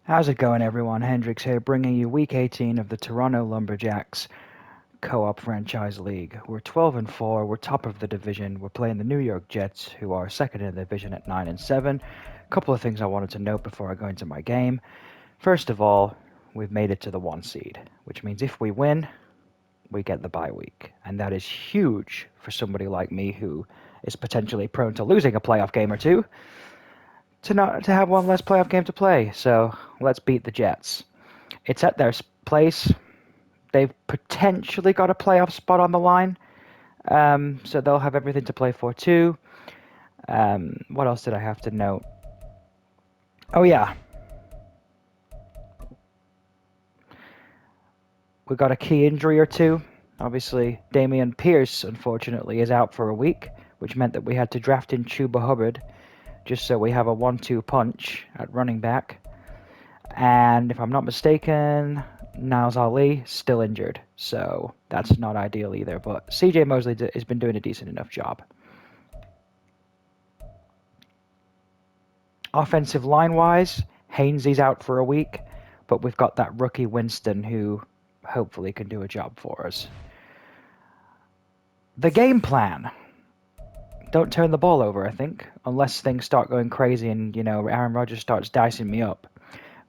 How's it going, everyone? Hendrix here, bringing you Week 18 of the Toronto Lumberjacks Co-op Franchise League. We're 12-4. We're top of the division. We're playing the New York Jets, who are second in the division at 9-7. A couple of things I wanted to note before I go into my game. First of all, we've made it to the 1 seed, which means if we win, we get the bye week, and that is huge for somebody like me who is potentially prone to losing a playoff game or two. To have one less playoff game to play. So let's beat the Jets. It's at their place. They've potentially got a playoff spot on the line, so they'll have everything to play for too. What else did I have to note? Oh yeah, we got a key injury or two. Obviously, Damian Pierce, unfortunately, is out for a week, which meant that we had to draft in Chuba Hubbard, just so we have a 1-2 punch at running back. And if I'm not mistaken, Niles Ali still injured, so that's not ideal either. But CJ Mosley has been doing a decent enough job. Offensive line-wise, Hainsey's out for a week, but we've got that rookie Winston who hopefully can do a job for us. The game plan. Don't turn the ball over, I think, unless things start going crazy and, Aaron Rodgers starts dicing me up.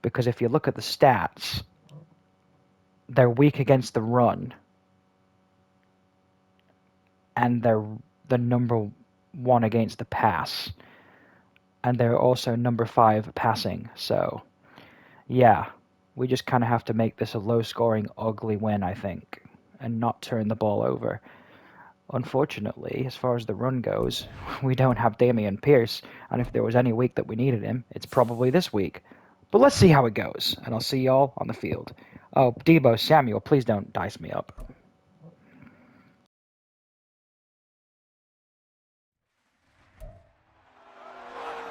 Because if you look at the stats, they're weak against the run, and they're the number 1 against the pass, and they're also number 5 passing. So, yeah, we just kind of have to make this a low-scoring, ugly win, I think, and not turn the ball over. Unfortunately, as far as the run goes, we don't have Damian Pierce, and if there was any week that we needed him, it's probably this week. But let's see how it goes, and I'll see y'all on the field. Oh, Debo Samuel, please don't dice me up.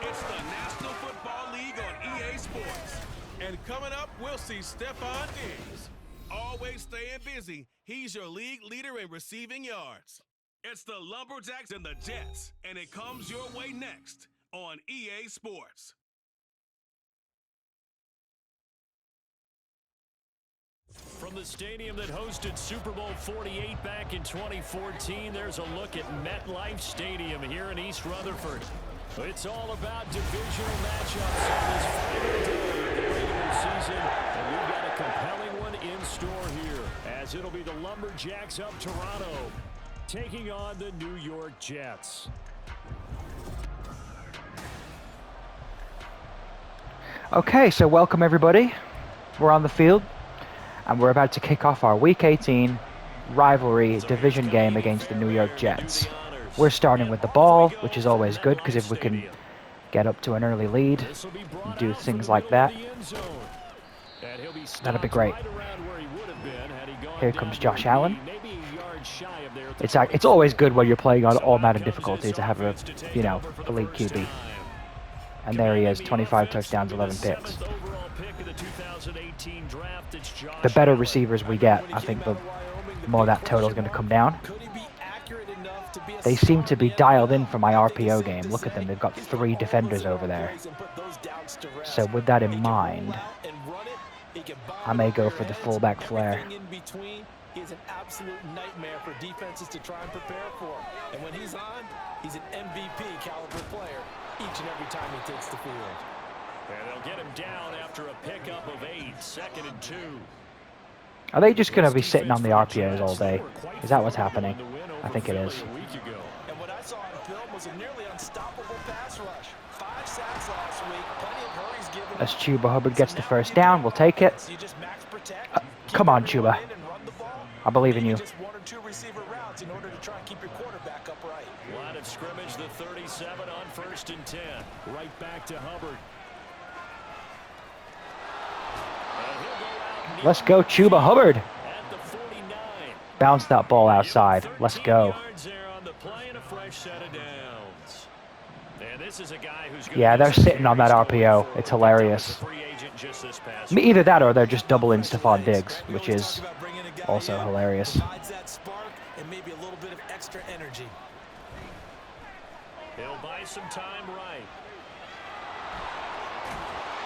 It's the National Football League on EA Sports. And coming up, we'll see Stephon Diggs. Always staying busy, he's your league leader in receiving yards. It's the Lumberjacks and the Jets, and it comes your way next on EA Sports. From the stadium that hosted Super Bowl 48 back in 2014, there's a look at MetLife Stadium here in East Rutherford. It's all about divisional matchups on this final day of the regular season, and we've got a compelling one in store here, as it'll be the Lumberjacks of Toronto taking on the New York Jets. Okay, so welcome everybody. We're on the field, and we're about to kick off our Week 18 rivalry division game against the New York Jets. We're starting with the ball, which is always good, because if we can get up to an early lead and do things like that, that'd be great. Here comes Josh Allen. It's always good when you're playing on all Madden difficulty to have a, elite QB. And there he is, 25 touchdowns, 11 picks. The better receivers we get, I think the more that total is going to come down. They seem to be dialed in for my RPO game. Look at them, they've got 3 defenders over there. So with that in mind, I may go for the fullback flare. He's an absolute nightmare for defenses to try and prepare for. And when he's on, he's an MVP caliber player each and every time he takes the field. And they'll get him down after a pickup of 8, 2nd and 2. Are they just going to be sitting on the RPOs all day? Is that what's happening? I think it is. And what I saw on film was a nearly unstoppable pass rush. 5 sacks last week, plenty of hurries given. As Chuba Hubbard gets the first down, we'll take it. Come on, Chuba. I believe in you. Just 1 or 2 receiver routes in order to try and keep your quarterback upright. Line of scrimmage, the 37 on 1st and 10. Right back to Hubbard. Let's go, Chuba Hubbard. Bounce that ball outside. Let's go. Yeah, they're sitting on that RPO. It's hilarious. Either that or they're just doubling Stephon Diggs, which is also hilarious. And maybe a little bit of extra energy. He'll buy some time right.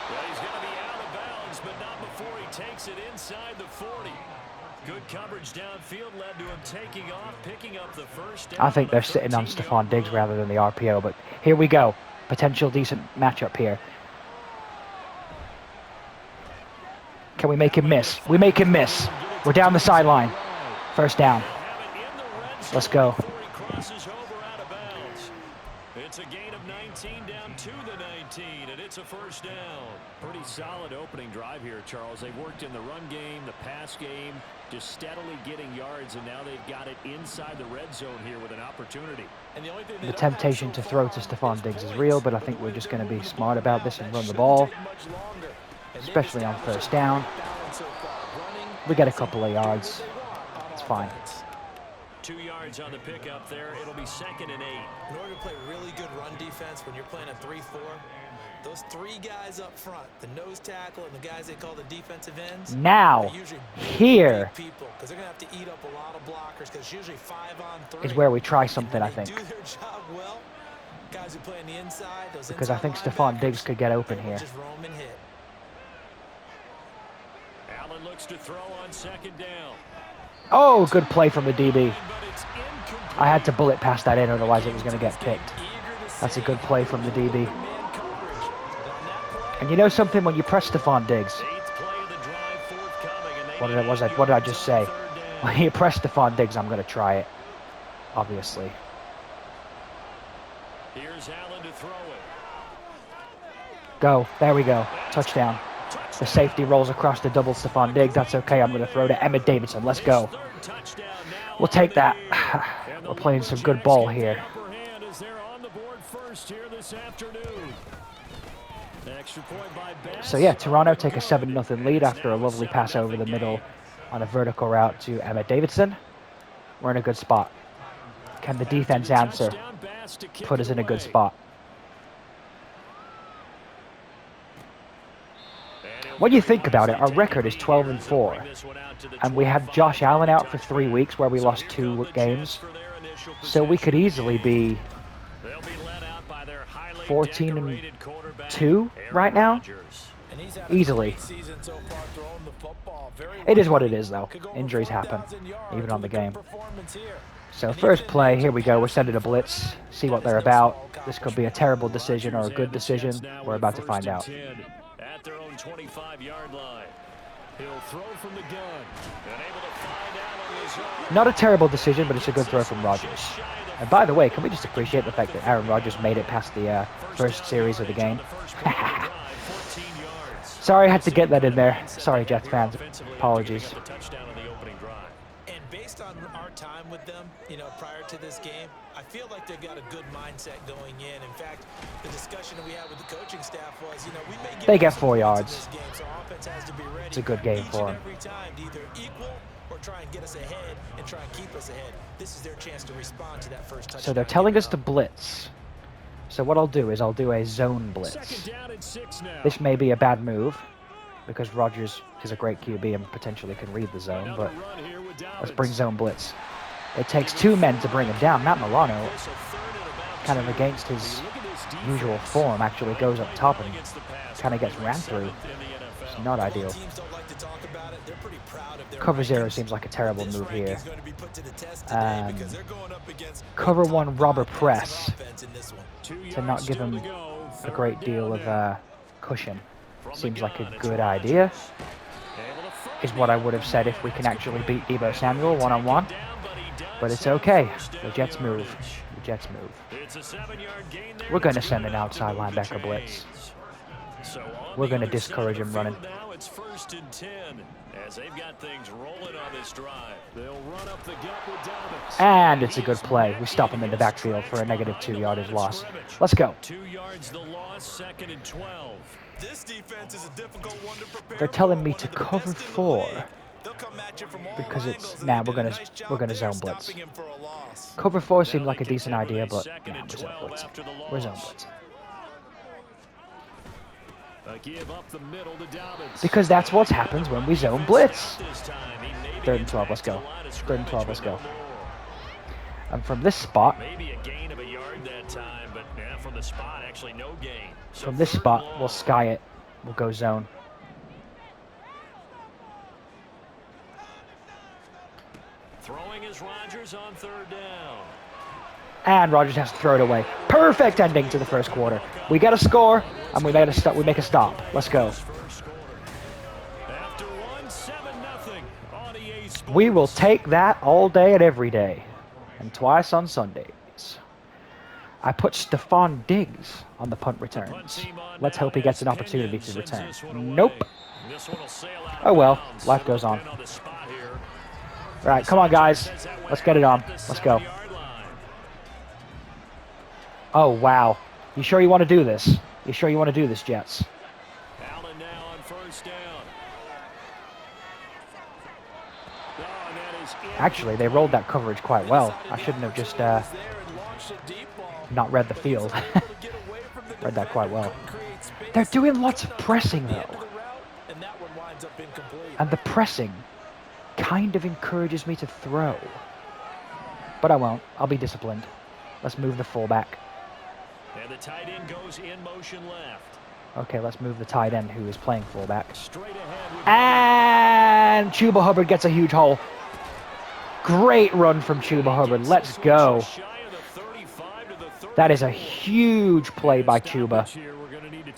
Well, he's going to be out of bounds. moves, but not before he takes it inside the 40. Good coverage downfield led to him taking off, picking up the first down. I think they're sitting on Stephon Diggs rather than the RPO, but here we go. Potential decent matchup here. Can we make him miss? We make him miss. We're down the sideline. First down. Let's go. It's a gain of 19 down to the 19, and it's a first down. Pretty solid opening drive here, Charles. They've worked in the run game, the pass game, just steadily getting yards, and now they've got it inside the red zone here with an opportunity. And the only thing The temptation to throw to Stephon Diggs is real, but I think we're just going to be smart about this and run the ball, especially on first down. We get a couple of yards. It's fine. 2 yards on the pickup there. It'll be 2nd and 8. In order to play really good run defense when you're playing a 3-4, those 3 guys up front, the nose tackle and the guys they call the defensive ends, now, here people, because they're going to have to eat up a lot of blockers, because usually 5-on-3 is where we try something, I think. do their job well. Guys who play on the inside, those Because I think Stephon Diggs could get open here. just roam and hit. Allen looks to throw on 2nd down. Oh, good play from the DB. I had to bullet past that in, otherwise it was going to get picked. That's a good play from the DB. And you know something? When you press Stephon Diggs, what did I just say? When you press Stephon Diggs, I'm going to try it. Obviously. Here's Allen to throw it. Go. There we go. Touchdown. The safety rolls across the double Stephon Diggs. That's okay. I'm going to throw to Emmett Davidson. Let's go. We'll take that. We're playing some good ball here. So yeah, Toronto take a 7-0 lead after a lovely pass over the middle on a vertical route to Emmett Davidson. We're in a good spot. Can the defense answer? Put us in a good spot. When you think about it, our record is 12-4, and we had Josh Allen out for 3 weeks where we lost 2 games, so we could easily be 14-2 right now, easily. It is what it is, though. Injuries happen, even on the game. So first play, here we go. We're sending a blitz, see what they're about. This could be a terrible decision or a good decision. We're about to find out. At their own 25-yard line. He'll throw from the gun. And able to find Allen. Not a terrible decision, but it's a good throw from Rodgers. And by the way, can we just appreciate the fact that Aaron Rodgers made it past the first series of the game? Sorry, I had to get that in there. Sorry, Jets fans. Apologies. And based on our time with them, prior to this game, I feel like they've got a good mindset going in. In fact, the discussion that we had with the coaching staff was, we may get they get 4 yards. Game, so offense has to be ready. It's a good game for them. Every time to either equal or try and get us ahead and try and keep us ahead. This is their chance to respond to that first touchdown. So they're telling us to blitz. So what I'll do is I'll do a zone blitz. This may be a bad move because Rodgers is a great QB and potentially can read the zone, but let's bring zone blitz. It takes 2 men to bring him down. Matt Milano, kind of against his usual form, actually goes up top and kind of gets ran through. It's not ideal. Cover 0 seems like a terrible move here. Cover 1 robber press to not give him a great deal of cushion. Seems like a good idea. Is what I would have said if we can actually beat Deebo Samuel one-on-one. But it's okay. The Jets move. The Jets move. We're going to send an outside linebacker blitz. We're going to discourage him running. It's 1st and 10 as they've got things rolling on this drive. They'll run up the gut with Dobbins. And it's a good play. We stop him in the backfield for a -2 yardage loss. Let's go. 2 yards the loss, 2nd and 12. This defense is a difficult one to prepare. They're telling me to cover 4 because it's we're gonna zone blitz. Cover 4 seems like a decent idea, but nah, we're zone blitz. We're zone blitz. Because that's what happens when we zone blitz. 3rd and 12, let's go. 3rd and 12, let's go. And from this spot, Maybe a gain of a yard that time, but from the spot, actually no gain. from this spot, we'll sky it. We'll go zone. is Rodgers on 3rd down. And Rodgers has to throw it away. Perfect ending to the first quarter. We get a score, and we make a stop. Let's go. After 7-0 on EA Sports. We will take that all day and every day, and twice on Sundays. I put Stephon Diggs on the punt returns. Let's hope he gets an opportunity to return. Nope. Oh well, life goes on. All right, come on, guys. Let's get it on. Let's go. Oh, wow. You sure you want to do this? You sure you want to do this, Jets? Allen now on 1st down. Actually, they rolled that coverage quite well. I shouldn't have just not read the field. Read that quite well. They're doing lots of pressing, though. And the pressing kind of encourages me to throw. But I won't. I'll be disciplined. Let's move the fullback. And the tight end goes in motion left. Okay, let's move the tight end who is playing fullback. Straight ahead. And Chuba Hubbard gets a huge hole. Great run from Chuba Hubbard. Let's go. That is a huge play by Chuba.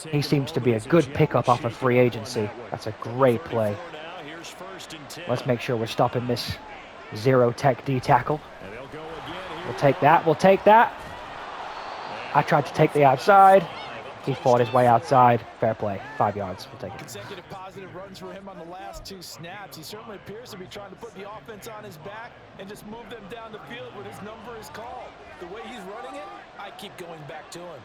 He seems to be a good pickup off of free agency. That's a great play. Let's make sure we're stopping this zero tech D tackle. We'll take that. We'll take that. I tried to take the outside. He fought his way outside. Fair play. 5 yards. We'll take it. Consecutive positive runs for him on the last 2 snaps. He certainly appears to be trying to put the offense on his back and just move them down the field when his number is called. The way he's running it, I keep going back to him.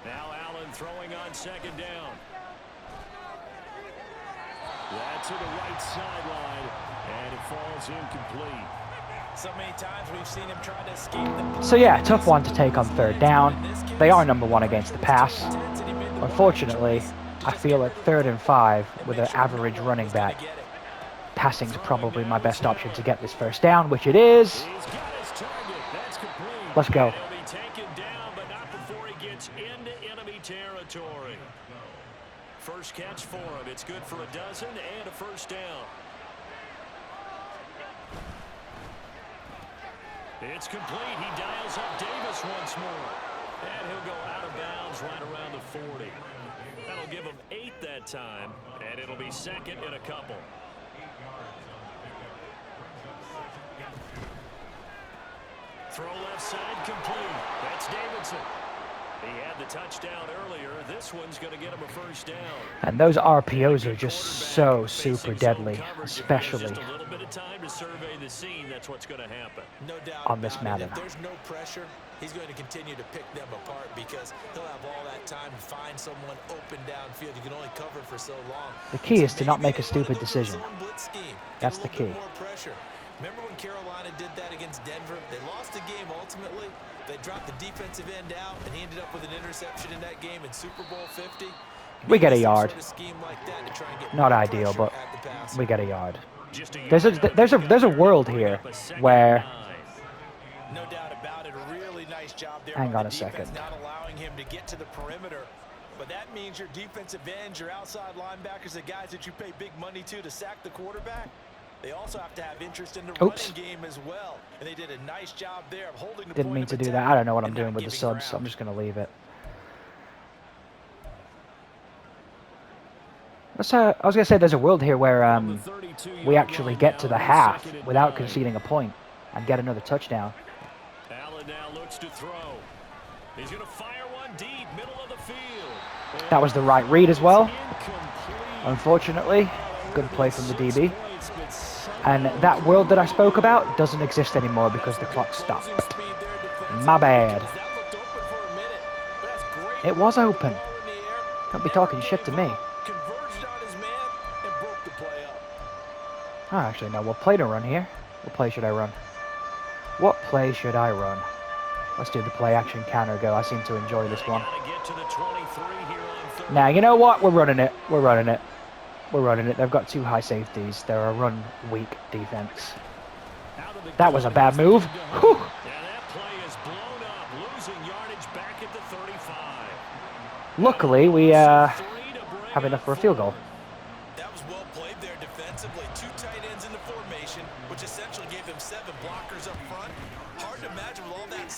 Now Allen throwing on 2nd down. That's to the right sideline, and it falls incomplete. So many times we've seen him try to escape the... So yeah, tough one to take on 3rd down. They are number 1 against the pass. Unfortunately, I feel at 3rd and 5 with an average running back, passing's probably my best option to get this 1st down, which it is. Let's go. He'll be taken down, but not before he gets into enemy territory. First catch for him. It's good for a dozen and a 1st down. It's complete. He dials up Davis once more. And he'll go out of bounds right around the 40. That'll give him 8 that time, and it'll be 2nd and a couple. Throw left side complete. That's Davidson. He had the touchdown earlier. This one's going to get him a 1st down. And those RPOs are just so super deadly, especially Just a little bit of time to survey the scene. That's what's going to happen. No doubt on this about it. Madden. If there's no pressure, he's going to continue to pick them apart because he'll have all that time to find someone open downfield. You can only cover for so long. The key is to not make a stupid decision. That's the key. Remember when Carolina did that against Denver? They lost the game ultimately. They dropped the defensive end out, and he ended up with an interception in that game in Super Bowl 50. We get a yard. Not ideal, but we get a yard. There's a world here where. No doubt about it. A really nice job there. Hang on a second. Not allowing him to get to the perimeter. But that means your defensive ends, your outside linebackers, the guys that you pay big money to sack the quarterback, they also have to have interest in the running game as well. And they did a nice job there of holding the Didn't mean to do that. I don't know what I'm doing with the subs, so I'm just going to leave it. I was going to say there's a world here where we actually get to the half without conceding a point and get another touchdown. Allen now looks to throw. He's going to fire one deep, middle of the field. That was the right read as well. Unfortunately, good play from the DB. And that world that I spoke about doesn't exist anymore because the clock stopped. My bad. It was open. Don't be talking shit to me. Oh, actually, no. What play to run here? What play should I run? What play should I run? Let's do the play action counter go. I seem to enjoy this one. Now, you know what? We're running it. We're running it. We're running it. They've got 2 high safeties. They're a run-weak defense. That was a bad move. Whew. Yeah, that play is blown up, losing yardage back at the 35. Luckily, we have enough for a field goal.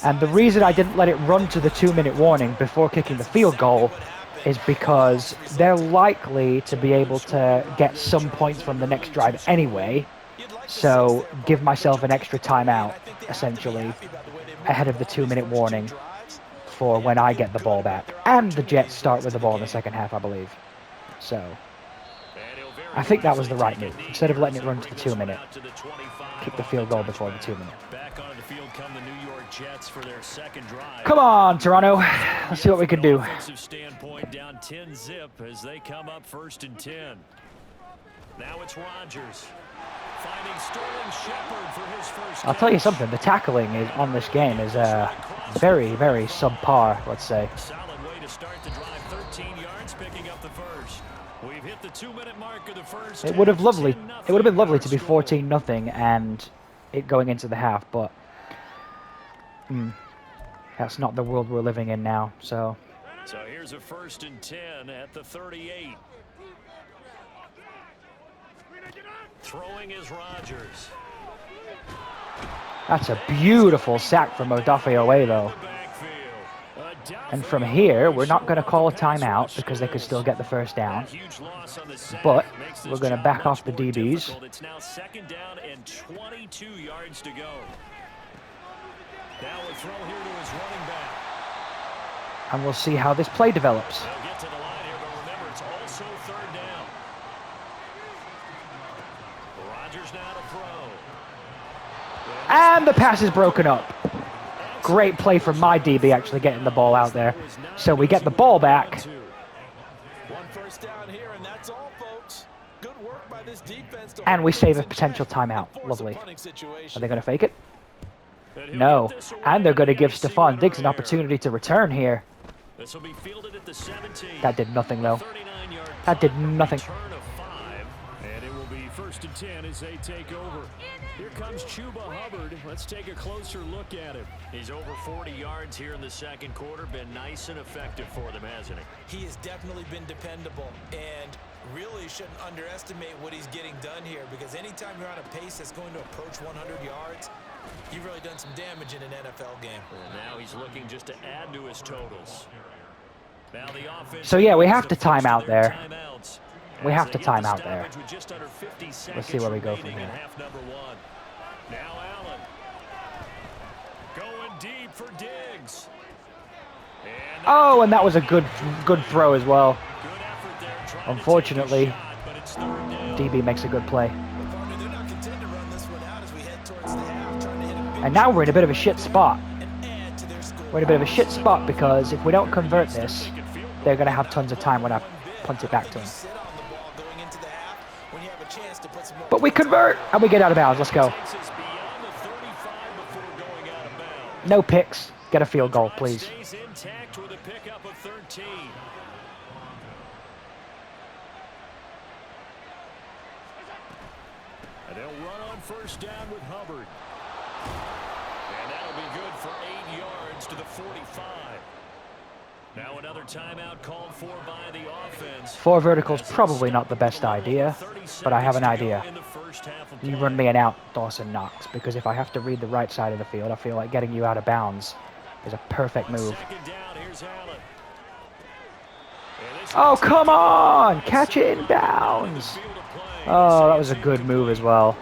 And the reason I didn't let it run to the 2-minute warning before kicking the field goal is because they're likely to be able to get some points from the next drive anyway. So give myself an extra timeout, essentially, ahead of the 2-minute warning for when I get the ball back. And the Jets start with the ball in the second half, I believe. So I think that was the right move. Instead of letting it run to the 2-minute, kick the field goal before the 2-minute. Come on, Toronto. Let's see what we can do. Standpoint down 10-0 as they come up 1st and 10. Now it's Rodgers finding Sterling Shepard for his first. I'll tell you something. The tackling on this game is very, very subpar. Let's say. Solid way to start the drive. 13 yards, picking up the first. We've hit the 2-minute mark of the first. It would have been lovely to be 14-0 and it going into the half, but that's not the world we're living in now. So here's a 1st and 10 at the 38. Throwing is Rodgers. That's a beautiful sack from Odafe though. And from here, we're not going to call a timeout because they could still get the first down. But we're going to back off the DBs. It's now 2nd down and 22 yards to go. Now a throw here to his running back. And we'll see how this play develops. They'll get to the line here, but remember, it's also 3rd down. Rodgers now to throw. And the pass is broken up. Great play from my DB actually getting the ball out there. So we get the ball back. 1 first down here, and that's all, folks. Good work by this defense. And we save a potential timeout. Lovely. Are they going to fake it? No. And they're going to give Stephon Diggs an opportunity to return here. This will be fielded at the 17. That did nothing, though. That did nothing. Turn of 5, and it will be 1st and 10 as they take over. Here comes Chuba Hubbard. Let's take a closer look at him. He's over 40 yards here in the 2nd quarter. Been nice and effective for them, hasn't he? He has definitely been dependable, and really shouldn't underestimate what he's getting done here, because anytime you're on a pace that's going to approach 100 yards, you've really done some damage in an NFL game. And now he's looking just to add to his totals. Now the offense. So yeah, we have to time out there. We have to time out there. Let's see where we go from here. Half number 1. Now Allen going deep for Diggs. Oh, and that was a good throw as well. Unfortunately, DB makes a good play. And now we're in a bit of a shit spot. We're in a bit of a shit spot because if we don't convert this, they're going to have tons of time when I punt it back to them. But we convert and we get out of bounds. Let's go. No picks. Get a field goal, please. And they'll run on 1st down with Hubbard. And that'll be good for 8 yards to the 45. Now another timeout called for by the offense. 4 verticals, probably not the best idea, but I have an idea. You run me an out, Dawson Knox, because if I have to read the right side of the field, I feel like getting you out of bounds is a perfect move. Oh, come on! Catch it in bounds! Oh, that was a good move as well.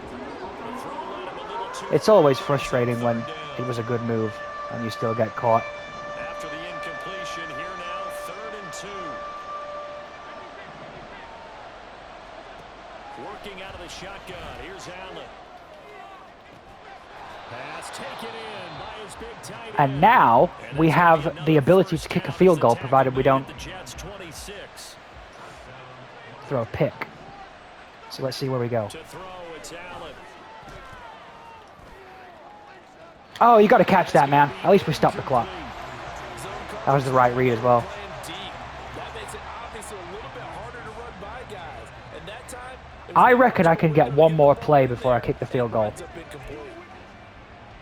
It's always frustrating when it was a good move and you still get caught. After the incompletion, here now, 3rd and 2. Working out of the shotgun. Here's Allen. Pass taken in by his big tight end. And now we have the ability to kick a field goal provided we don't throw a pick. So let's see where we go. Oh, you got to catch that, man. At least we stopped the clock. That was the right read as well. I reckon I can get one more play before I kick the field goal.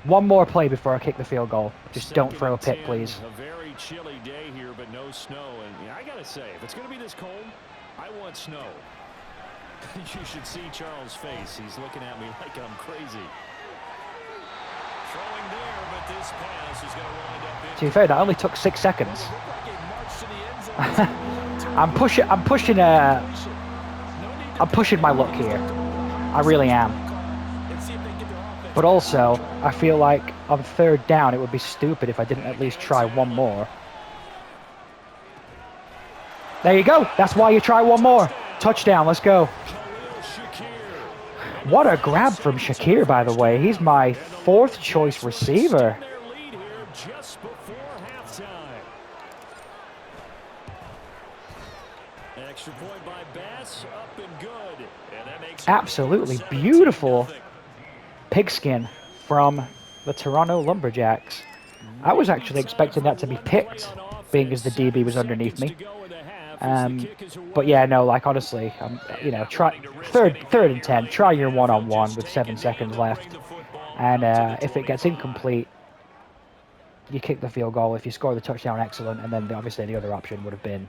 One more play before I kick the field goal. Just don't throw a pick, please. A very chilly day here, but no snow. And yeah, I got to say, if it's going to be this cold, I want snow. You should see Charles' face. He's looking at me like I'm crazy. Throwing there, but this pass is going to wind up To be fair, that only took 6 seconds. I'm pushing my luck here. I really am. But also, I feel like on 3rd down, it would be stupid if I didn't at least try one more. There you go. That's why you try one more. Touchdown. Let's go. What a grab from Shakir, by the way. He's my 4th choice receiver. Extra point by Bass, up and good. And that makes Absolutely beautiful pigskin from the Toronto Lumberjacks. I was actually expecting that to be picked, being as the DB was underneath me. But yeah, no, like honestly, you know, try third and 10. Try your one-on-one with 7 seconds left, and if it gets incomplete, you kick the field goal. If you score the touchdown, excellent. And then obviously the other option would have been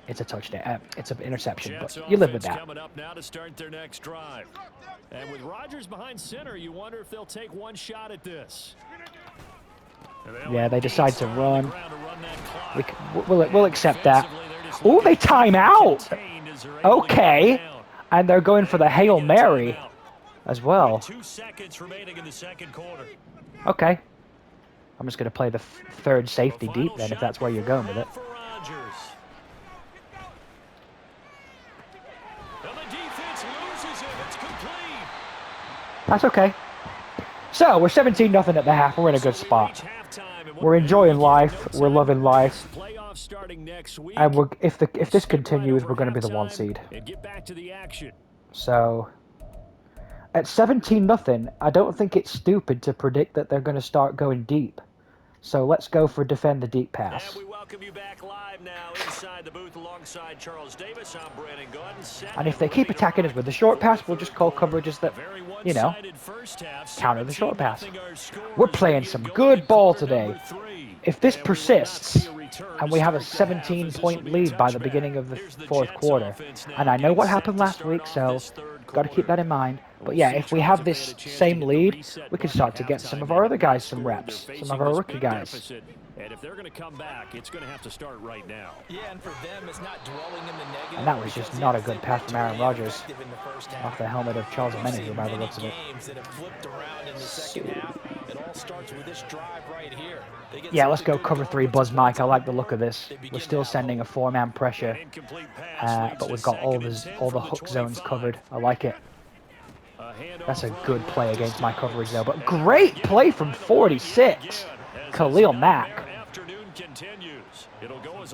it's a touchdown, it's an interception. But you live with that. Coming up now to start their next drive, and with Rodgers behind center, you wonder if they'll take one shot at this. Yeah, they decide to run. We'll accept that. Oh, they time out. Okay. And they're going for the Hail Mary as well. 2 seconds remaining in the second quarter. Okay. I'm just going to play the 3rd safety deep then, if that's where you're going with it. That's okay. So, we're 17-0 at the half. We're in a good spot. We're enjoying life. We're loving life. And if this continues, we're going to be the 1 seed. So, at 17-0, I don't think it's stupid to predict that they're going to start going deep. So let's go for defend the deep pass. And we welcome you back live now inside the booth alongside Charles Davis. I'm Brandon Gunn. And if they keep attacking us with the short pass, we'll just call coverages that, you know, counter the short pass. We're playing some good ball today. If this persists, and we have a 17-point lead by the beginning of the 4th quarter, and I know what happened last week, so got to keep that in mind. But yeah, if we have this same lead, we can start to get some of our other guys some reps, some of our rookie guys. And if they're going to come back, it's going to have to start right now. Yeah, and for them, it's not dwelling in the negative. And that was just not a good pass from Aaron Rodgers off the helmet of Charles Menninger by the looks of it. Yeah, let's go cover 3 Buzz Mike. I like the look of this. We're still sending a 4-man pressure, but we've got all the hook zones covered. I like it. That's a good play against my coverage though. But great play from 46. Khalil Mack.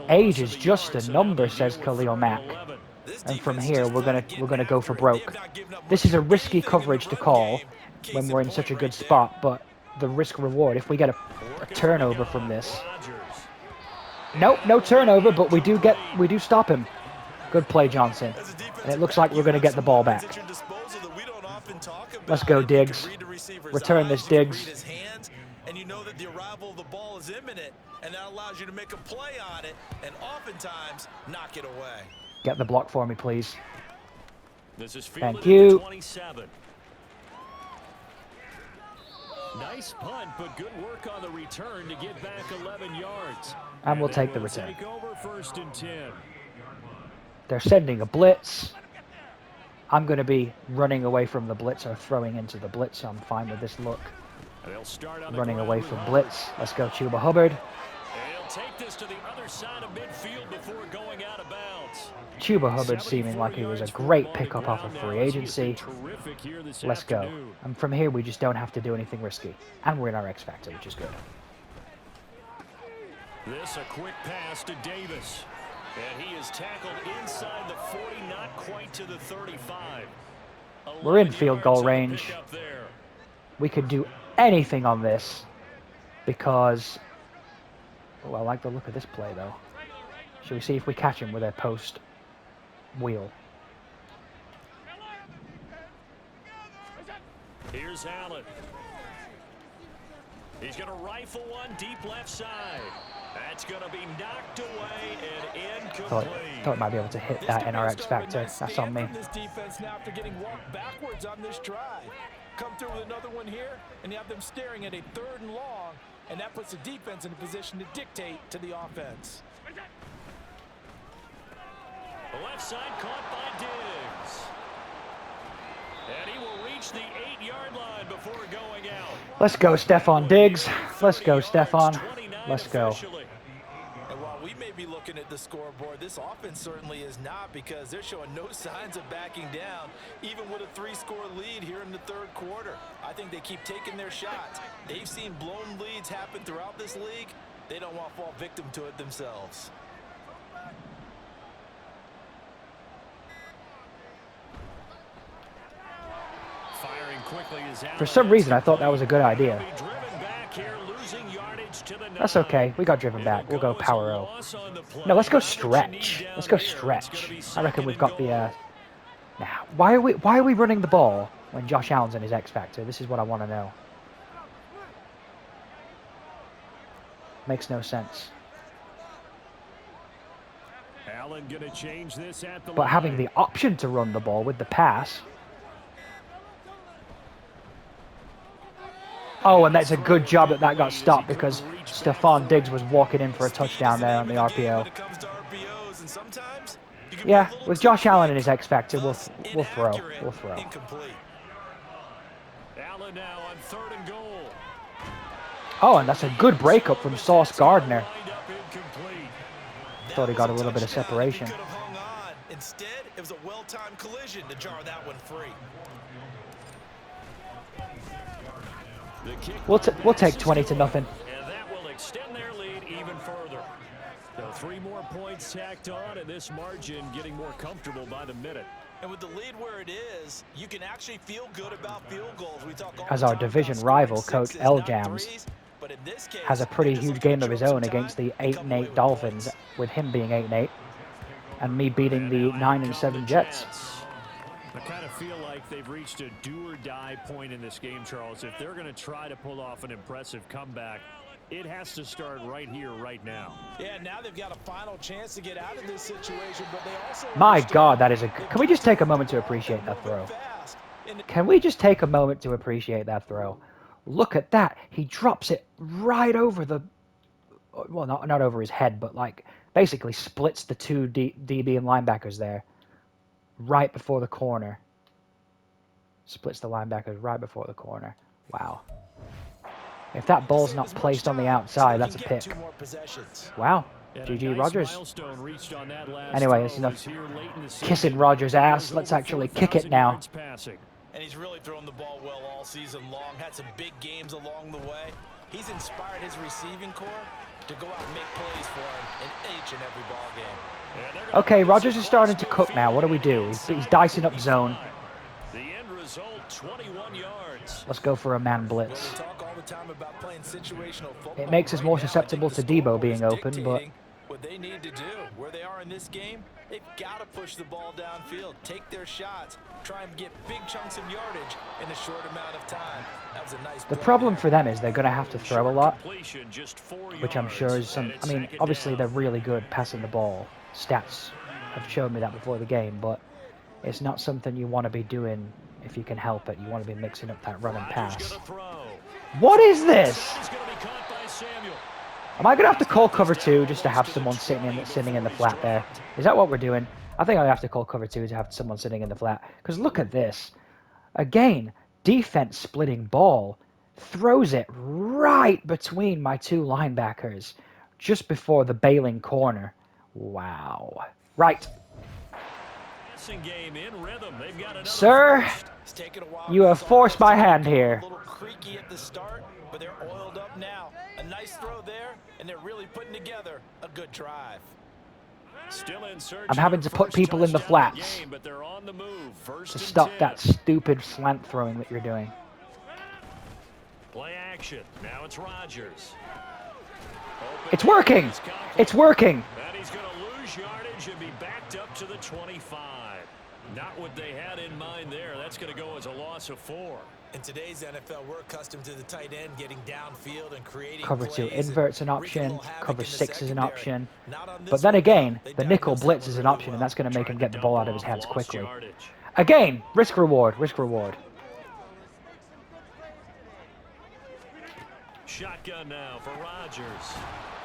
Age is just a number, says Khalil Mack. And from here, we're gonna go for broke. This is a risky coverage to call when we're in such a good spot, but the risk reward, if we get a turnover from this. Nope, no turnover, but we do stop him. Good play, Johnson. And it looks like we're gonna get the ball back. Let's go, Diggs. Return this, Diggs. And you know that the arrival of the ball is imminent, and that allows you to make a play on it, and oftentimes knock it away. Get the block for me, please. This is Thank you. 27. Nice punt, but good work on the return to get back 11 yards. And we'll take the return. Take over 1st and 10. They're sending a blitz. I'm going to be running away from the blitz or throwing into the blitz, so I'm fine with this look. Running away from blitz. Let's go, Chuba Hubbard. They'll take this to the other side of midfield before going out of bounds. Chuba Hubbard seeming like he was a great pickup off of free agency. Let's go. And from here, we just don't have to do anything risky. And we're in our X Factor, which is good. This a quick pass to Davis. And he is tackled inside the 40, not quite to the 35. We're in field goal range. We could do anything on this because, oh, I like the look of this play though. Should we see if we catch him with a post wheel? Here's Allen. He's going to rifle one deep left side. That's going to be knocked away and incomplete. Thought might be able to hit that in our X Factor. That's on me. come through with another one here, and you have them staring at a 3rd and long, and that puts the defense in a position to dictate to the offense. The left side caught by Diggs. And he will reach the 8-yard line before going out. Let's go, Stephon Diggs. Let's go, Stephon. Let's go. And while we may be looking at the scoreboard, this offense certainly is not, because they're showing no signs of backing down, even with a 3-score lead here in the 3rd quarter. I think they keep taking their shots. They've seen blown leads happen throughout this league. They don't want to fall victim to it themselves. For some reason, I thought that was a good idea. That's okay. We got driven back. We'll go power O. No, let's go stretch. Let's go stretch. I reckon we've got the... Now, why are we running the ball when Josh Allen's in his X Factor? This is what I want to know. Makes no sense. Allen gonna change this at the but line. having the option to run the ball with the pass... Oh, and that's a good job that got stopped, because Stephon Diggs was walking in for a touchdown there on the RPO. Yeah, with Josh Allen in his X Factor, we'll throw. We'll throw. Allen now on 3rd and goal. Oh, and that's a good breakup from Sauce Gardner. Thought he got a little bit of separation. Instead, it was a well-timed collision to jar that one free. We'll take 20-0. And that will extend their lead even further. So 3 more points tacked on, and this margin getting more comfortable by the minute. And with the lead where it is, you can actually feel good about field goals. We talk all As the our time division about rival, scoring Coach sixes, L. not Jams, threes, but in this case, has a pretty they're just huge game of looking his to show own up some against the time and come away 8-8 with Dolphins, points. with him being 8-8, and me beating the 9-7 Jets. I kind of feel like they've reached a do-or-die point in this game, Charles. If they're going to try to pull off an impressive comeback, it has to start right here, right now. Yeah, now they've got a final chance to get out of this situation, but they also... My God, that is a... Can we just take a moment to appreciate that throw? Can we just take a moment to appreciate that throw? Look at that. He drops it right over the... Well, not over his head, but like basically splits the 2 DB and linebackers there. Right before the corner. Splits the linebackers right before the corner. Wow. If that ball's not placed on the outside, that's a pick. Wow. GG Rodgers. Anyway, it's enough kissing Rodgers' ass. Let's actually kick it now. And he's really thrown the ball well all season long. Had some big games along the way. He's inspired his receiving corps to go out and make plays for him in each and every ball game. Okay, Rodgers is starting to cook now. What do we do? He's dicing up zone. The end result, 21 yards. Let's go for a man blitz. We talk all the time about playing situational football. It makes us more Right now, susceptible I think to the Debo scoreboard being is open, but... dictating what they need to do. Where they are in this game, they've got to push the ball downfield, take their shots, try and get big chunks of yardage in a short amount of time. That was a nice The play problem there. for them is they're going to have to throw a lot, Just 4 which I'm sure is some... I mean, obviously they're really good passing the ball. Stats have shown me that before the game, but it's not something you want to be doing if you can help it. You want to be mixing up that run and pass. What is this? Am I going to have to call cover 2 just to have someone sitting in the flat there? Is that what we're doing? I think I have to call cover 2 to have someone sitting in the flat. Because look at this. Again, defense splitting ball. Throws it right between my 2 linebackers. Just before the bailing corner. Wow. Right. Sir, you have forced my hand here. A little creaky at the start, but they're oiled up now. A nice throw there, and they're really putting together a good drive. I'm having to put people in the flats to stop that stupid slant throwing that you're doing. Play action. Now it's Rodgers. It's working. It's working. And he's going to lose yardage and be backed up to the 25. Not what they had in mind there. That's going to go as a loss of 4. In today's NFL, we're accustomed to the tight end getting downfield and creating Cover 2 plays inverts an and wreaking a option. little havoc Cover in the 6 is an secondary. option. Not on this But then one, again, they the nickel diagnosed blitz that is one an really option, and well. that's going to make him get the ball out of his hands quickly. Yardage. Again, risk reward, risk reward. Shotgun now for Rodgers.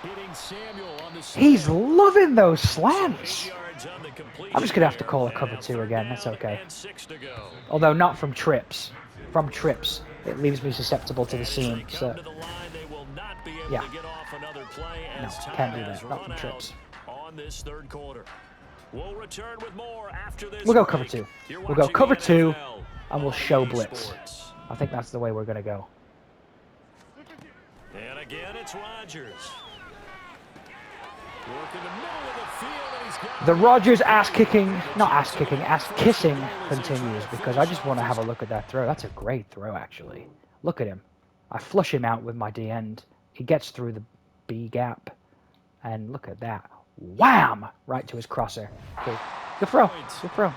Hitting Samuel on the He's loving those slants. 8 yards on the completion I'm just going to have to there. call a And cover now 2 third again. That's down okay. and 6 to go. Although not from trips. From trips, it leaves me susceptible to the And as seam. they come So to the line, they will not be able yeah. to get off another play No, as can't time do has that. Not run from out trips. on this third quarter. We'll return with more after this. We'll go break. cover 2. You're We'll go watching cover the 2, NFL and we'll on show EA blitz. Sports. I think that's the way we're going to go. And again, it's Rodgers. Working the middle of the field, and he's got The Rodgers ass-kicking, not ass-kicking, ass-kissing continues because I just want to have a look at that throw. That's a great throw, actually. Look at him. I flush him out with my D-end. He gets through the B gap. And look at that. Wham! Right to his crosser. Cool. Good throw. Good throw.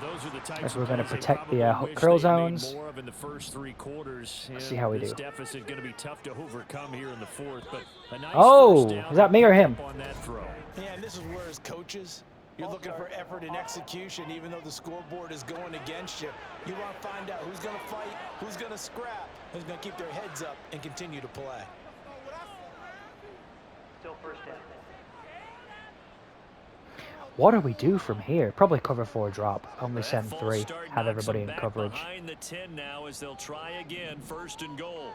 Those are the types As of we're going to plays they protect the probably hook wish curl they had made zones. more of in the first 3 quarters. Let's see how we This do. deficit going to be tough to overcome here in the 4th, but a nice Oh, first down is that me or him? on that throw. Yeah, and this is where as coaches, you're looking for effort and execution, even though the scoreboard is going against you. You want to find out who's going to fight, who's going to scrap, who's going to keep their heads up and continue to play. Still first down. What do we do from here? Probably cover 4 drop. Only That send false 3. start Have knocks everybody them in back coverage. Behind the 10 now as they'll try again, 1st and goal.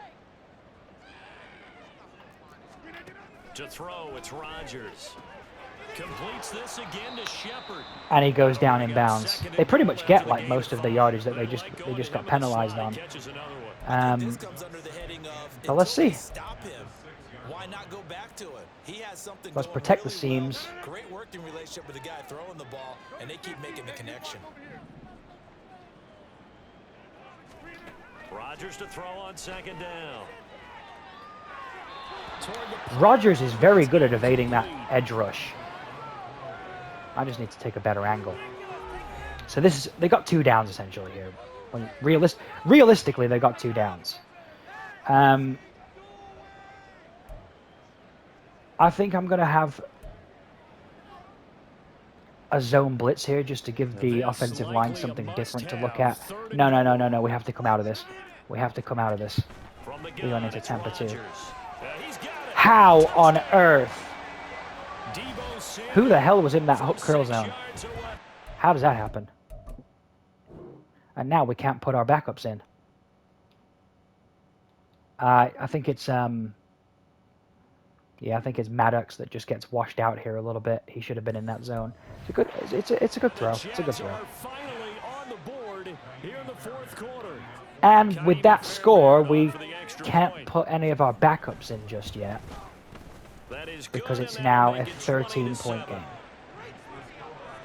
To throw, it's Rodgers. Completes this again to Shepard. And he goes down in bounds. They pretty much get like most of the yardage that they just got penalized on. But let's see. Why not go back to it? He has something. Let's going protect the really well. seams. Great working relationship with the guy throwing the ball, and they keep making the connection. Rodgers to throw on 2nd down. Rodgers is very good at evading that edge rush. I just need to take a better angle. So this is, they got 2 downs essentially here. When realistically, they got 2 downs. I think I'm going to have a zone blitz here just to give the offensive line something different to look at. No. We have to come out of this. We have to come out of this. We went into Tampa 2. How on earth? Who the hell was in that hook curl zone? How does that happen? And now we can't put our backups in. I think it's yeah, I think it's Maddox that just gets washed out here a little bit. He should have been in that zone. It's a good throw. It's a good throw. And with that score, we can't put any of our backups in just yet because it's now a 13-point game.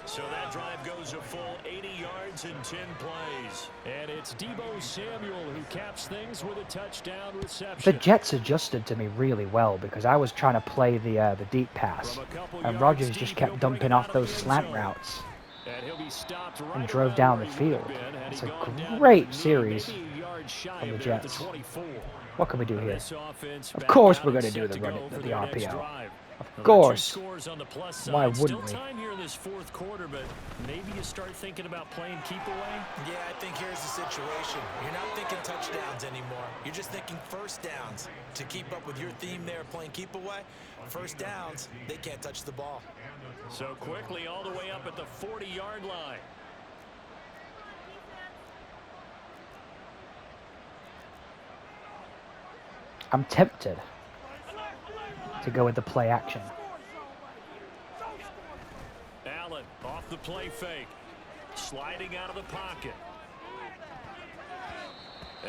So that drive goes a full 80 yards in 10 plays. And it's Deebo Samuel who caps things with a touchdown reception. The Jets adjusted to me really well because I was trying to play the deep pass. And Rodgers just kept dumping off those slant routes and drove down the field. It's a great series from the Jets. What can we do here? Of course we're going to do the RPO. Of course. Why wouldn't we? Time here in this 4th quarter, but maybe you start thinking about playing keep away. Yeah, I think here's the situation. You're not thinking touchdowns anymore. You're just thinking first downs. To keep up with your theme there, playing keep away, first downs, they can't touch the ball. So quickly all the way up at the 40-yard line. I'm tempted to go with the play action. Allen off the play fake. Sliding out of the pocket.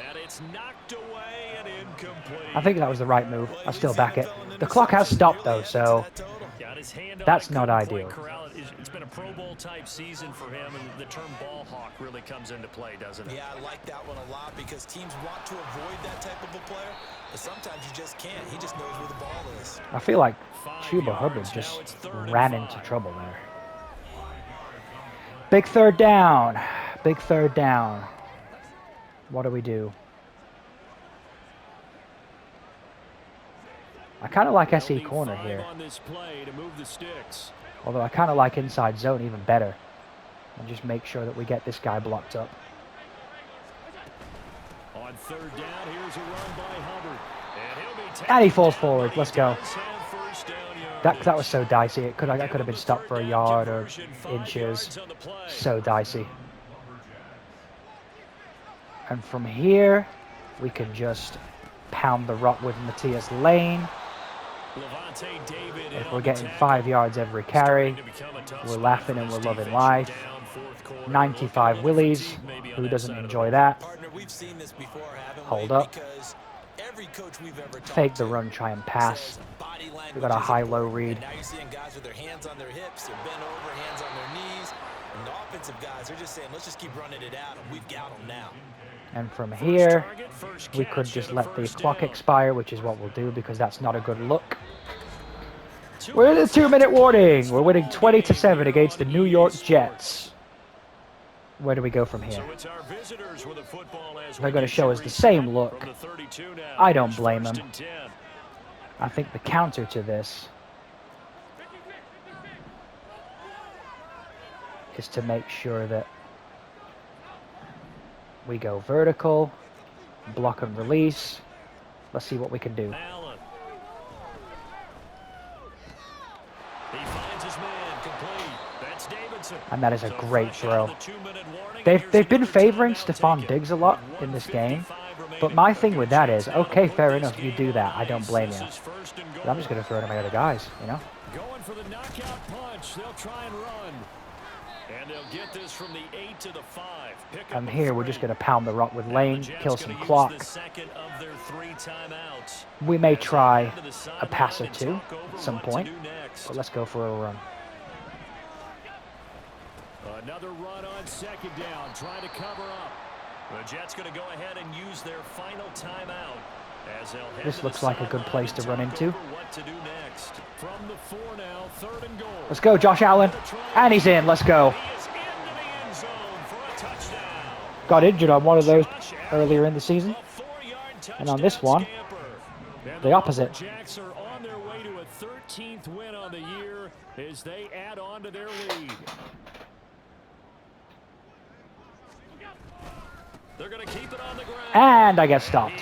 And it's knocked away and incomplete. I think that was the right move. I still back it. The clock has stopped though, so that's not ideal. It's been a Pro Bowl type season for him, and the term ball hawk really comes into play, doesn't it? Yeah, I like that one a lot because teams want to avoid that type of a player, but sometimes you just can't. He just knows where the ball is. I feel like Chuba Hubbard just ran into trouble there. Big 3rd down. Big 3rd down. What do we do? I kind of like SE corner here. Although I kind of like inside zone even better. And just make sure that we get this guy blocked up. On 3rd down, here's a run by Hubbard. And he falls forward. Let's go. That was so dicey. That could have been stopped for a yard or inches. So dicey. And from here, we can just pound the rock with Matthias Lane. If we're getting 5 yards every carry, we're laughing and we're loving life. 95 Willies. Who doesn't enjoy that? Hold up. Fake the run, try and pass. We got a high-low read. Now you're seeing guys with their hands on their hips, they're bent over, hands on their knees. And the offensive guys are just saying, let's just keep running it out, and we've got them now. And from here, we could just let the clock expire, which is what we'll do because that's not a good look. We're in a 2-minute warning. We're winning 20-7 against the New York Jets. Where do we go from here? They're going to show us the same look. I don't blame them. I think the counter to this is to make sure that we go vertical, block and release. Let's see what we can do. And that is a great throw. They've been favoring Stephon Diggs a lot in this game. But my thing with that is, okay, fair enough, you do that. I don't blame you. But I'm just going to throw it to my other guys, you know? Going for the knockout punch. They'll try and run. And they'll get this from the 8 to the 5. And here we're just going to pound the rock with Lane, kill some clock. We may try a pass or two at some point, but let's go for a run. Another run on second down, trying to cover up. The Jets going to go ahead and use their final timeout. This looks like a good place to run into. From the 4 now, 3rd and goal. Let's go, Josh Allen. And he's in. Let's go. Got injured on one of those earlier in the season. And on this one, the opposite. The Jets are on their way to a 13th win on the year as they add on to their lead. They're going to keep it on the ground. And I get stopped.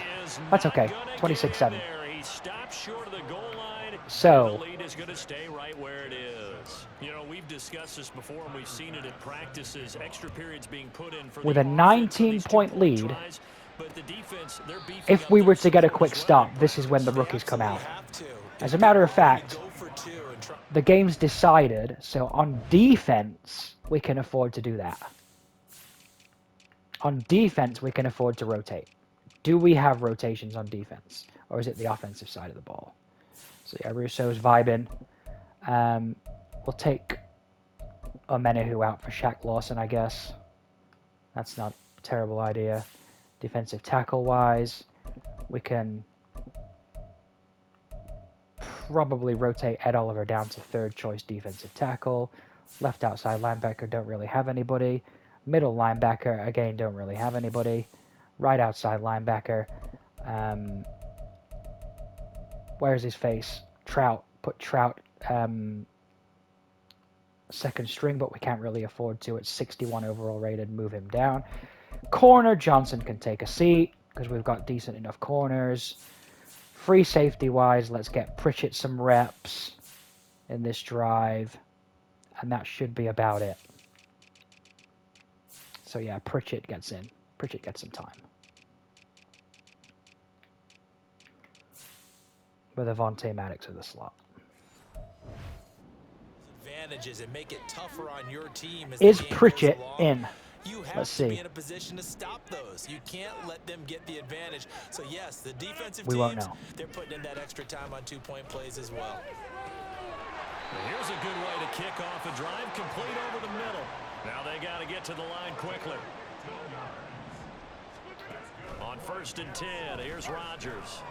That's okay. 26-7. So, the lead is going to stay right where it is. You know, we've discussed this before and we've seen it in practices. Extra periods being put in for with a 19-point lead, if we were to get a quick stop, this is when the rookies come out. As a matter of fact, the game's decided, so on defense, we can afford to do that. On defense, we can afford to rotate. Do we have rotations on defense? Or is it the offensive side of the ball? So yeah, Russo's vibing. We'll take Omenahu out for Shaq Lawson, I guess. That's not a terrible idea. Defensive tackle-wise, we can probably rotate Ed Oliver down to 3rd choice defensive tackle. Left outside linebacker, don't really have anybody. Middle linebacker, again, don't really have anybody. Right outside linebacker. Where's his face? Trout. Put Trout 2nd string, but we can't really afford to. It's 61 overall rated. Move him down. Corner, Johnson can take a seat because we've got decent enough corners. Free safety-wise, let's get Pritchett some reps in this drive. And that should be about it. So yeah, Pritchett gets in. Pritchett gets some time. With Avonte Maddox in the slot. Advantages and make it tougher on your team as is Pritchett in? You have Let's to see. be in a position to stop those. You can't let them get the advantage. So yes, the defensive we won't teams, know. They're putting in that extra time on 2-point plays as well. Here's a good way to kick off a drive, complete over the middle. Now they got to get to the line quickly. On 1st and 10, here's Rodgers.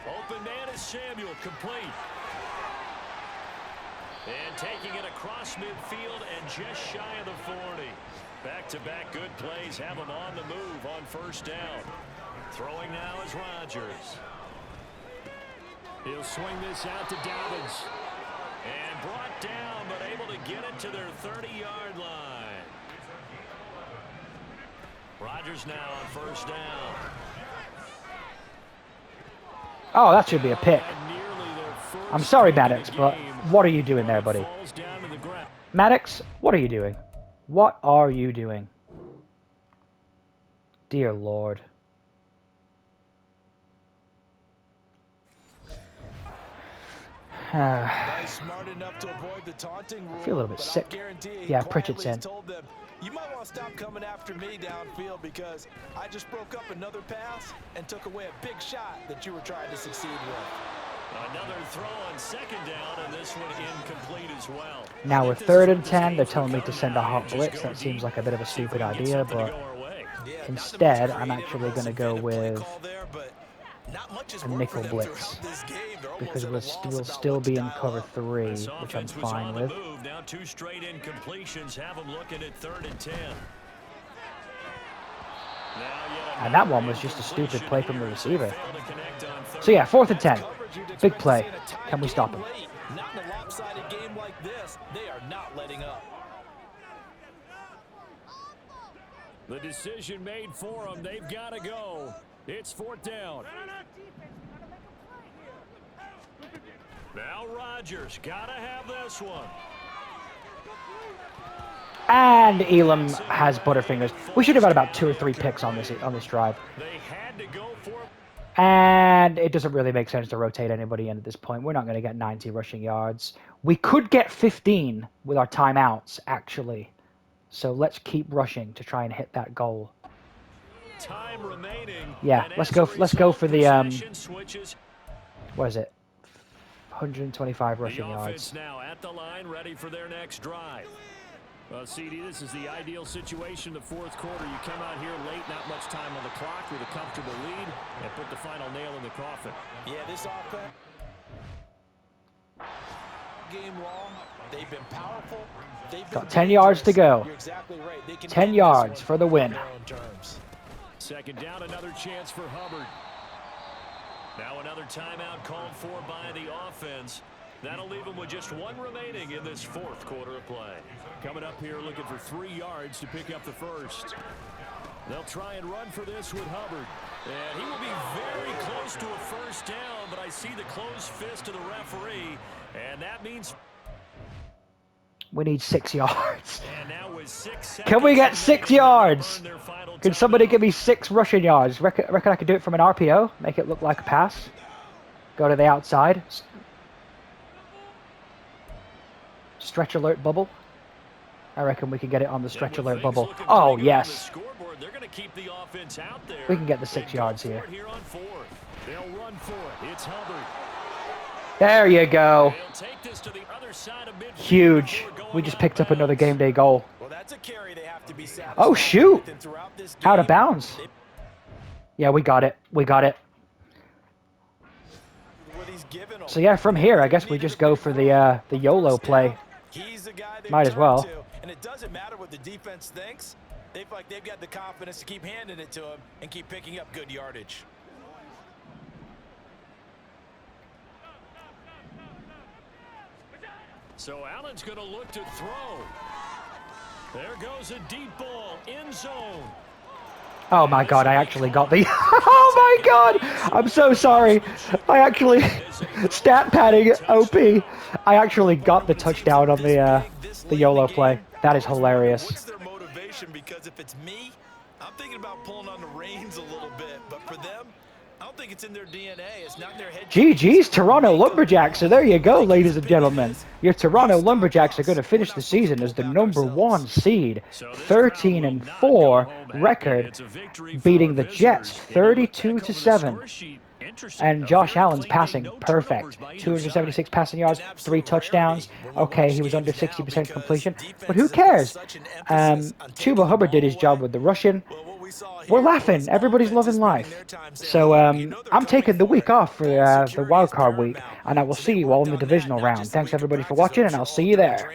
Open man is Samuel, complete. And taking it across midfield and just shy of the 40. Back-to-back good plays have him on the move on 1st down. Throwing now is Rodgers. He'll swing this out to Dobbins. And brought down, but able to get it to their 30-yard line. Rodgers now on 1st down. Oh, that should be a pick. I'm sorry, Maddox, but what are you doing there, buddy? Maddox, what are you doing? What are you doing? Dear Lord. Smart enough to avoid the taunting rule, I feel a little bit sick. Yeah, Pritchett's in. Told them, you might want to stop coming after me downfield because I just broke up another pass and took away a big shot that you were trying to succeed with. Another throw on second down, and this one incomplete as well. Now we're 3rd and 10. They're telling me to send a hot blitz. That seems like a bit of a stupid idea, but instead, I'm actually going to go with a nickel blitz because we'll still be in cover 3, which I'm fine with. Now 2 straight incompletions have them looking at 3rd and 10. And that one was just a stupid play from the receiver. So yeah, 4th and 10. Big play. Can we stop him? Not in a lopsided game like this. They are not letting up. The decision made for them. They've got to go. It's 4th down. Now Rodgers got to have this one. And Elam has Butterfingers. We should have had about 2 or 3 picks on this drive. They had to go for it. And it doesn't really make sense to rotate anybody in at this point. We're not going to get 90 rushing yards. We could get 15 with our timeouts, actually. So let's keep rushing to try and hit that goal. Time remaining. Yeah, let's go for the what is it? 125 rushing yards. Now at the line, ready for their next drive. CD, this is the ideal situation. The 4th quarter, you come out here late, not much time on the clock with a comfortable lead, and put the final nail in the coffin. Yeah, this offense game long. They've been powerful. Got 10 yards to go. You're exactly right. They can 10 yards for the win. 2nd down, another chance for Hubbard. Now another timeout called for by the offense. That'll leave them with just 1 remaining in this 4th quarter of play. Coming up here looking for 3 yards to pick up the first. They'll try and run for this with Hubbard. And he will be very close to a first down, but I see the closed fist of the referee, and that means we need 6 yards. And now with 6 Can we get 6 yards? Can somebody give me 6 rushing yards? Reckon I could do it from an RPO? Make it look like a pass? Go to the outside. Stretch alert bubble. I reckon we can get it on the stretch alert bubble. Oh, yes. They're going to keep the offense out there. We can get the 6 yards here. On 4th. They'll run for it. It's Hubbard. There you go. They'll take this to the other side of midfield. Huge. We just picked up another game day goal. Well, that's a carry they have to be satisfied. Oh, shoot. Out of bounds. Yeah, we got it. We got it. So yeah, from here, I guess we just go for the YOLO play. Might as well. And it doesn't matter what the defense thinks. They feel like they've got the confidence to keep handing it to him and keep picking up good yardage. So Allen's going to look to throw. There goes a deep ball, end zone. Oh my God, I actually got the... Oh my God! I'm so sorry. I actually... Stat padding, OP. I actually got the touchdown on the YOLO play. That is hilarious. What's their motivation? Because if it's me, I'm thinking about pulling on the reins a little bit. But for them, I don't think it's in their DNA. It's not in their head. GG's Toronto Lumberjacks. So there you go, ladies and gentlemen. Your Toronto Lumberjacks are going to finish the season as the #1 seed. 13-4 record, beating the Jets 32-7. And Josh Allen's passing perfect. 276 passing yards, 3 touchdowns. Okay, he was under 60% completion, but who cares? Chuba Hubbard did his job with the rushing. We're laughing. Everybody's loving life. So I'm taking the week off for the wild card week, and I will see you all in the divisional round. Thanks everybody for watching, and I'll see you there.